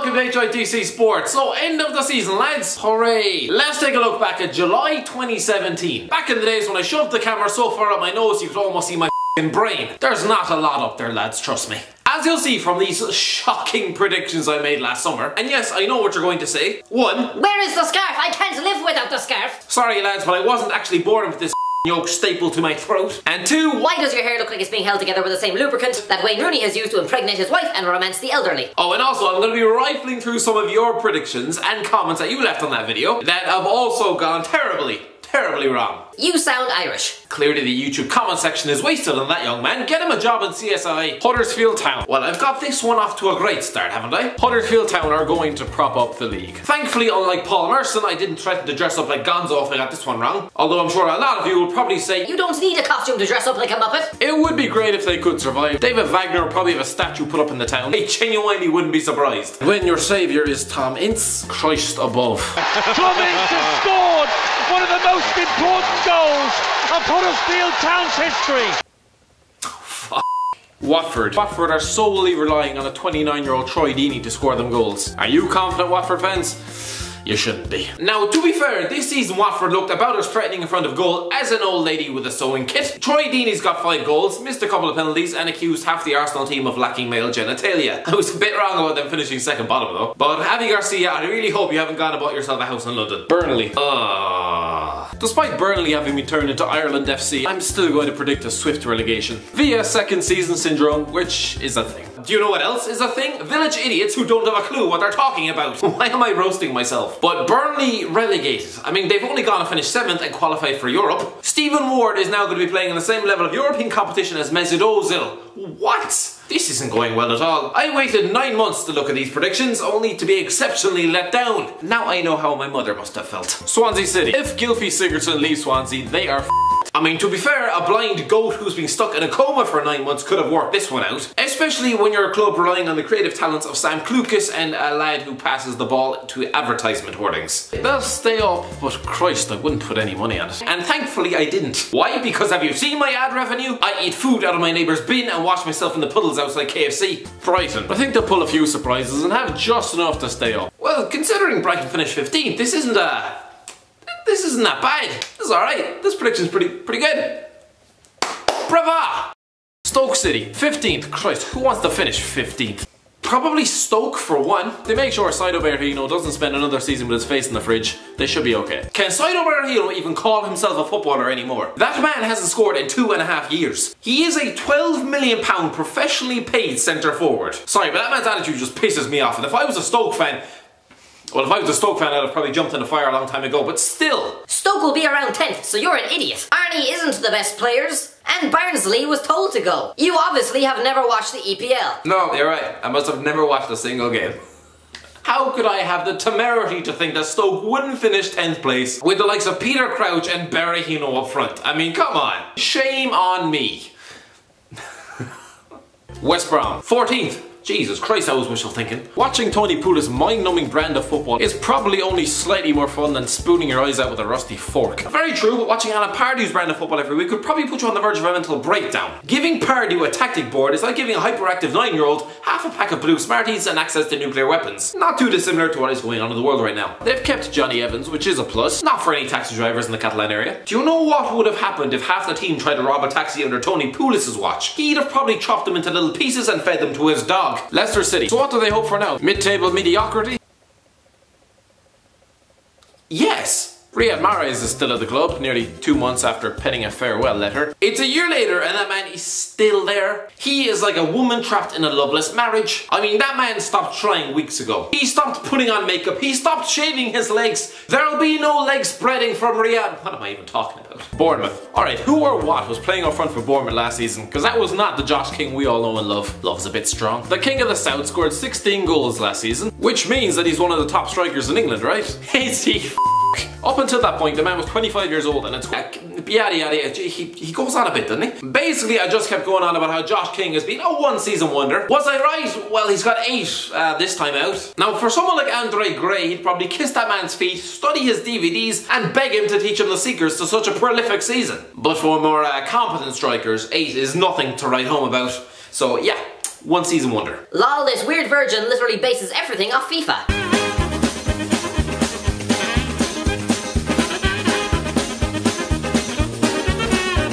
welcome to HITC Sports. So, end of the season, lads. Hooray. Let's take a look back at July 2017. Back in the days when I shoved the camera so far up my nose you could almost see my brain. There's not a lot up there, lads, trust me. As you'll see from these shocking predictions I made last summer, and yes, I know what you're going to say. 1. Where is the scarf? I can't live without the scarf. Sorry, lads, but I wasn't actually born with this yoke stapled to my throat. And 2. Why does your hair look like it's being held together with the same lubricant that Wayne Rooney has used to impregnate his wife and romance the elderly? Oh, and also I'm going to be rifling through some of your predictions and comments that you left on that video that have also gone terribly wrong. You sound Irish. Clearly the YouTube comment section is wasted on that young man. Get him a job in CSI Huddersfield Town. Well, I've got this one off to a great start, haven't I? Huddersfield Town are going to prop up the league. Thankfully, unlike Paul Merson, I didn't threaten to dress up like Gonzo if I got this one wrong. Although I'm sure a lot of you will probably say, you don't need a costume to dress up like a Muppet. It would be great if they could survive. David Wagner would probably have a statue put up in the town. I genuinely wouldn't be surprised. When your saviour is Tom Ince, Christ above. Tom Ince has scored one of the most important goals of Huddersfield Town's history. Watford are solely relying on a 29-year-old Troy Deeney to score them goals. Are you confident, Watford fans? You shouldn't be. Now, to be fair, this season Watford looked about as threatening in front of goal as an old lady with a sewing kit. Troy Deeney's got 5 goals, missed a couple of penalties, and accused half the Arsenal team of lacking male genitalia. I was a bit wrong about them finishing second bottom though. But Javi Garcia, I really hope you haven't gone and bought yourself a house in London. Burnley. Despite Burnley having been turned into Ireland FC, I'm still going to predict a swift relegation via second season syndrome, which is a thing. Do you know what else is a thing? Village idiots who don't have a clue what they're talking about. Why am I roasting myself? But Burnley relegated. I mean, they've only gone to finish 7th and qualified for Europe. Stephen Ward is now going to be playing in the same level of European competition as Mesut Ozil. What? This isn't going well at all. I waited 9 months to look at these predictions, only to be exceptionally let down. Now I know how my mother must have felt. Swansea City. If Gylfi Sigurdsson leaves Swansea, they are I mean, to be fair, a blind goat who's been stuck in a coma for 9 months could have worked this one out. Especially when you're a club relying on the creative talents of Sam Klukas and a lad who passes the ball to advertisement hoardings. They'll stay up, but Christ, I wouldn't put any money on it. And thankfully I didn't. Why? Because have you seen my ad revenue? I eat food out of my neighbour's bin and wash myself in the puddles outside KFC. Brighton. I think they'll pull a few surprises and have just enough to stay up. Well, considering Brighton finished 15th, this isn't that bad. This is alright. This prediction's pretty good. Brava! Stoke City, 15th. Christ, who wants to finish 15th? Probably Stoke for one. They make sure Saido Berahino doesn't spend another season with his face in the fridge. They should be okay. Can Saido Berahino even call himself a footballer anymore? That man hasn't scored in 2.5 years. He is a £12 million professionally paid centre forward. Sorry, but that man's attitude just pisses me off. And if I was a Stoke fan, well, if I was a Stoke fan, I'd have probably jumped in the fire a long time ago, but still. Stoke will be around 10th, so you're an idiot. Arnie isn't the best players, and Barnsley was told to go. You obviously have never watched the EPL. No, you're right. I must have never watched a single game. How could I have the temerity to think that Stoke wouldn't finish 10th place with the likes of Peter Crouch and Berahino up front? I mean, come on. Shame on me. West Brom, 14th. Jesus Christ, that was wishful thinking. Watching Tony Pulis' mind-numbing brand of football is probably only slightly more fun than spooning your eyes out with a rusty fork. Very true, but watching Alan Pardew's brand of football every week could probably put you on the verge of a mental breakdown. Giving Pardew a tactic board is like giving a hyperactive 9-year-old half a pack of blue Smarties and access to nuclear weapons. Not too dissimilar to what is going on in the world right now. They've kept Johnny Evans, which is a plus, not for any taxi drivers in the Catalan area. Do you know what would have happened if half the team tried to rob a taxi under Tony Pulis' watch? He'd have probably chopped them into little pieces and fed them to his dog. Leicester City. So what do they hope for now? Mid-table mediocrity? Yes! Riyad Mahrez is still at the club, nearly 2 months after penning a farewell letter. It's a year later and that man is still there. He is like a woman trapped in a loveless marriage. I mean, that man stopped trying weeks ago. He stopped putting on makeup. He stopped shaving his legs. There'll be no leg spreading from Riyad. What am I even talking about? Bournemouth. Alright, who or what was playing up front for Bournemouth last season? Because that was not the Josh King we all know and love. Love's a bit strong. The King of the South scored 16 goals last season, which means that he's one of the top strikers in England, right? Is he Up until that point, the man was 25 years old and it's yada yada, he goes on a bit, doesn't he? Basically, I just kept going on about how Josh King has been a one-season wonder. Was I right? Well, he's got 8 this time out. Now, for someone like Andre Gray, he'd probably kiss that man's feet, study his DVDs, and beg him to teach him the secrets to such a prolific season. But for more competent strikers, 8 is nothing to write home about. So, yeah. one season wonder. Lol, this weird virgin literally bases everything off FIFA.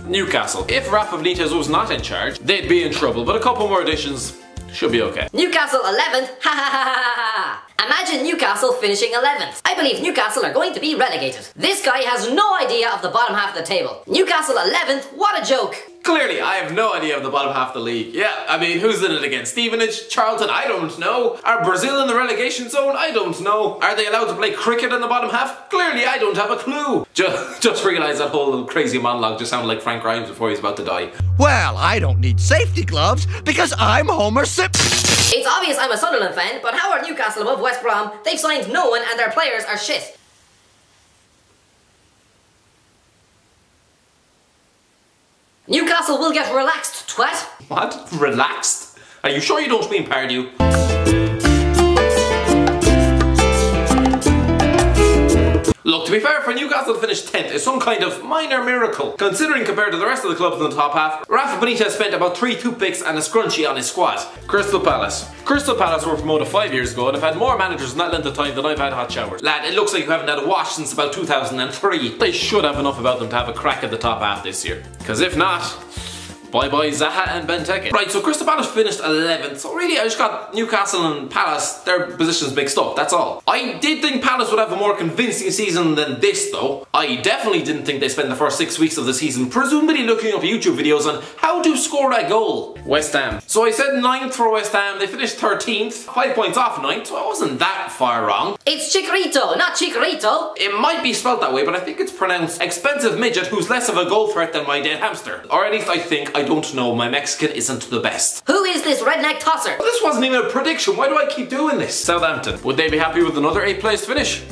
Newcastle. If Rafa Benitez was not in charge, they'd be in trouble, but a couple more additions should be okay. Newcastle 11th? Ha ha ha ha ha! Imagine Newcastle finishing 11th. I believe Newcastle are going to be relegated. This guy has no idea of the bottom half of the table. Newcastle 11th? What a joke! Clearly, I have no idea of the bottom half of the league. Yeah, I mean, who's in it again? Stevenage? Charlton? I don't know. Are Brazil in the relegation zone? I don't know. Are they allowed to play cricket in the bottom half? Clearly, I don't have a clue. Just realised that whole crazy monologue just sounded like Frank Grimes before he was about to die. Well, I don't need safety gloves because I'm Homer Simpson. It's obvious I'm a Sunderland fan, but how are Newcastle above West Brom? They've signed no one and their players are shit. Newcastle will get relaxed, twat. What? Relaxed? Are you sure you don't mean Pardew? Look, to be fair, for Newcastle to finish 10th is some kind of minor miracle. Considering compared to the rest of the clubs in the top half, Rafa Benitez spent about 3 toothpicks and a scrunchie on his squad. Crystal Palace. Crystal Palace were promoted 5 years ago and have had more managers in that length of time than I've had hot showers. Lad, it looks like you haven't had a wash since about 2003. They should have enough about them to have a crack at the top half this year. Because if not, bye-bye Zaha and Benteke. Right, so Crystal Palace finished 11th. So really, I just got Newcastle and Palace, their positions mixed up, that's all. I did think Palace would have a more convincing season than this, though. I definitely didn't think they spent the first 6 weeks of the season presumably looking up YouTube videos on how to score a goal. West Ham. So I said 9th for West Ham. They finished 13th, 5 points off 9th, so I wasn't that far wrong. It's Chikorito, not Chikorito. It might be spelt that way, but I think it's pronounced expensive midget who's less of a goal threat than my dead hamster. Or at least I think. I don't know, my Mexican isn't the best. Who is this redneck tosser? Well, this wasn't even a prediction, why do I keep doing this? Southampton. Would they be happy with another 8th place finish?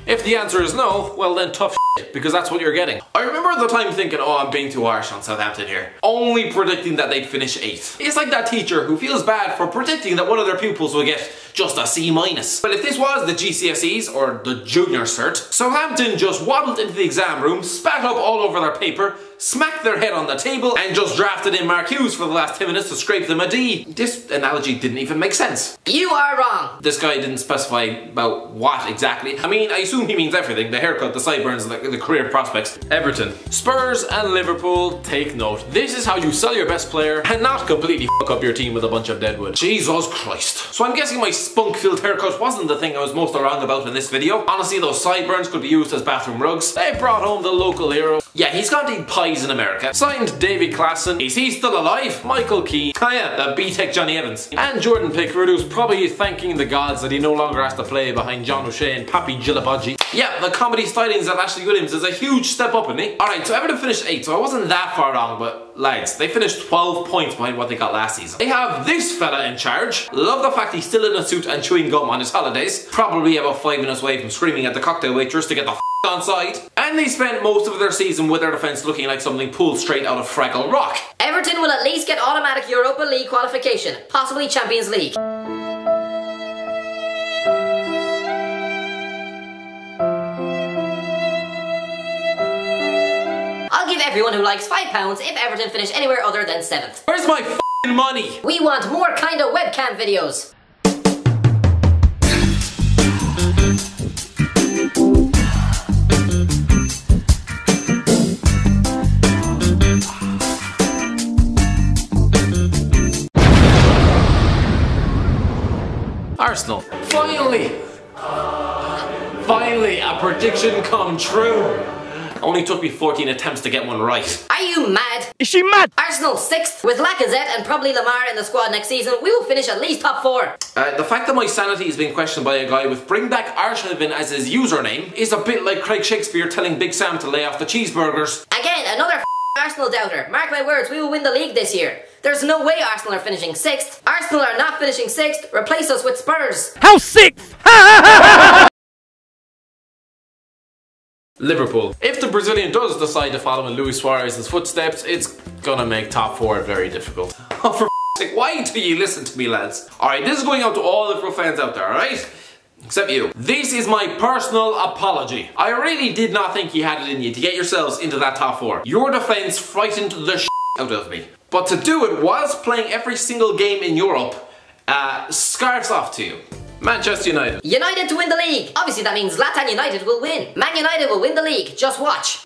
If the answer is no, well then tough shit, because that's what you're getting. I remember at the time thinking, oh, I'm being too harsh on Southampton here. Only predicting that they'd finish 8th. It's like that teacher who feels bad for predicting that one of their pupils will get just a C-. Well, if this was the GCSEs, or the junior cert, Southampton just waddled into the exam room, spat up all over their paper, smacked their head on the table, and just drafted in Mark Hughes for the last 10 minutes to scrape them a D. This analogy didn't even make sense. You are wrong. This guy didn't specify about what exactly. I mean, I assume he means everything. The haircut, the sideburns, the career prospects. Everton. Spurs and Liverpool, take note. This is how you sell your best player and not completely fuck up your team with a bunch of deadwood. Jesus Christ. So I'm guessing my spunk-filled haircut wasn't the thing I was most wrong about in this video. Honestly, those sideburns could be used as bathroom rugs. They brought home the local hero. Yeah, he's gone to eat pies in America. Signed Davy Klassen. Is he still alive? Michael Keane. Ah yeah, the B-Tech Johnny Evans. And Jordan Pickford, who's probably thanking the gods that he no longer has to play behind John O'Shea and Pappy Gilabodgy. Yeah, the comedy stylings of Ashley Williams is a huge step up, isn't he? Alright, so Everton finished 8th, so I wasn't that far wrong, but lads, they finished 12 points behind what they got last season. They have this fella in charge. Love the fact he's still in a suit and chewing gum on his holidays. Probably about 5 minutes away from screaming at the cocktail waitress to get the f on side. And they spent most of their season with their defence looking like something pulled straight out of Fraggle Rock. Everton will at least get automatic Europa League qualification, possibly Champions League. I'll give everyone who likes £5 if Everton finish anywhere other than 7th. Where's my f***ing money? We want more kinda webcam videos. Arsenal. Finally, a prediction come true. Only took me 14 attempts to get one right. Are you mad? Is she mad? Arsenal 6th. With Lacazette and probably Lamar in the squad next season, we will finish at least top 4. The fact that my sanity is being questioned by a guy with Bring Back Arshavin as his username is a bit like Craig Shakespeare telling Big Sam to lay off the cheeseburgers. Again, another Arsenal doubter. Mark my words, we will win the league this year. There's no way Arsenal are finishing 6th. Arsenal are not finishing 6th. Replace us with Spurs. How 6th? Liverpool. If the Brazilian does decide to follow in Luis Suarez's footsteps, it's gonna make top 4 very difficult. Oh, for f***'s sake, why do you listen to me, lads? Alright, this is going out to all Liverpool fans out there, alright? Except you. This is my personal apology. I really did not think you had it in you to get yourselves into that top 4. Your defence frightened the shit out of me. But to do it whilst playing every single game in Europe Scarves off to you. Manchester United. United to win the league. Obviously that means Zlatan United will win. Man United will win the league. Just watch.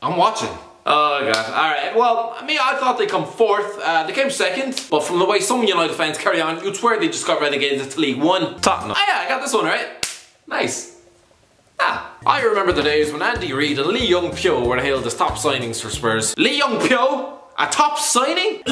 I'm watching. Oh god. Alright, well, I mean, I thought they'd come fourth. They came second, but from the way some United fans carry on, you'd swear they just got relegated to League One. Tottenham. Oh yeah, I got this one right. Nice. I remember the days when Andy Reid and Lee Young-pyo were hailed as top signings for Spurs. Lee Young-pyo? A top signing?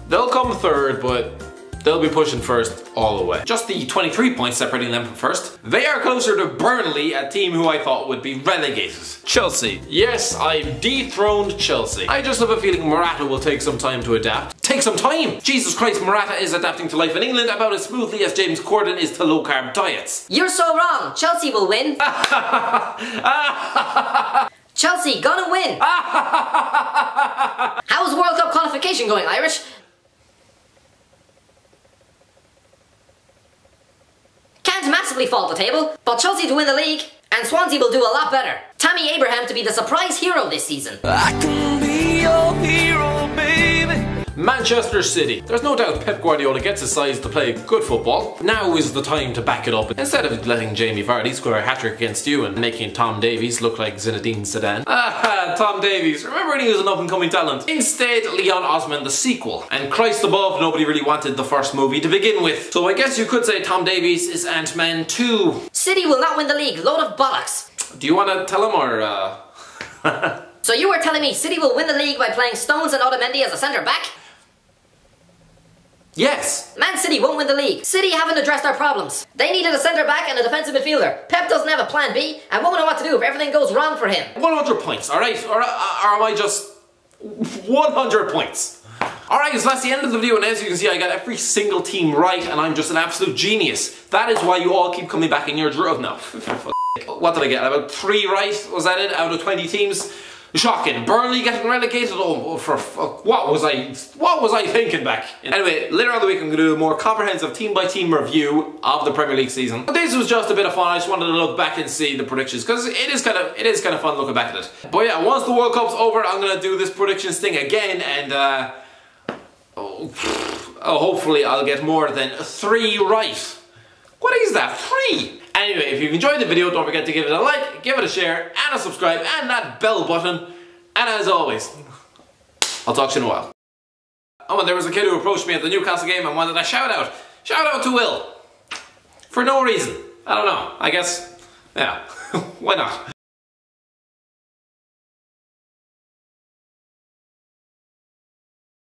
They'll come third, but they'll be pushing first all the way. Just the 23 points separating them from first. They are closer to Burnley, a team who I thought would be relegated. Chelsea. Yes, I've dethroned Chelsea. I just have a feeling Morata will take some time to adapt. Take some time! Jesus Christ, Morata is adapting to life in England about as smoothly as James Corden is to low-carb diets. You're so wrong. Chelsea will win. Chelsea gonna win. How's World Cup qualification going, Irish? Can't massively fault the table, but Chelsea to win the league, and Swansea will do a lot better. Tammy Abraham to be the surprise hero this season. I can be your hero, baby. Manchester City. There's no doubt Pep Guardiola gets his size to play good football. Now is the time to back it up. Instead of letting Jamie Vardy score a hat-trick against you and making Tom Davies look like Zinedine Zidane. Tom Davies. Remember when he was an up-and-coming talent? Instead, Leon Osman the sequel. And Christ above, nobody really wanted the first movie to begin with. So I guess you could say Tom Davies is Ant-Man 2. City will not win the league. Load of bollocks. Do you want to tell him or So you were telling me City will win the league by playing Stones and Otamendi as a centre-back? Yes! Man City won't win the league. City haven't addressed their problems. They needed a centre-back and a defensive midfielder. Pep doesn't have a plan B and won't know what to do if everything goes wrong for him. 100 points, alright? Or am I just 100 points? Alright, so that's the end of the video, and as you can see I got every single team right and I'm just an absolute genius. That is why you all keep coming back in your drill. No. What did I get? About 3 right? Was that it? Out of 20 teams? Shocking. Burnley getting relegated? Oh, for fuck. What was I thinking back? Anyway, later on the week I'm going to do a more comprehensive team-by-team review of the Premier League season. But this was just a bit of fun. I just wanted to look back and see the predictions because it is kind of fun looking back at it. But yeah, once the World Cup's over, I'm going to do this predictions thing again and hopefully I'll get more than 3 right. What is that? 3? Anyway, if you've enjoyed the video, don't forget to give it a like, give it a share, and a subscribe, and that bell button. And as always, I'll talk to you in a while. Oh, and there was a kid who approached me at the Newcastle game and wanted a shout out. Shout out to Will. For no reason. I don't know. I guess, yeah, why not?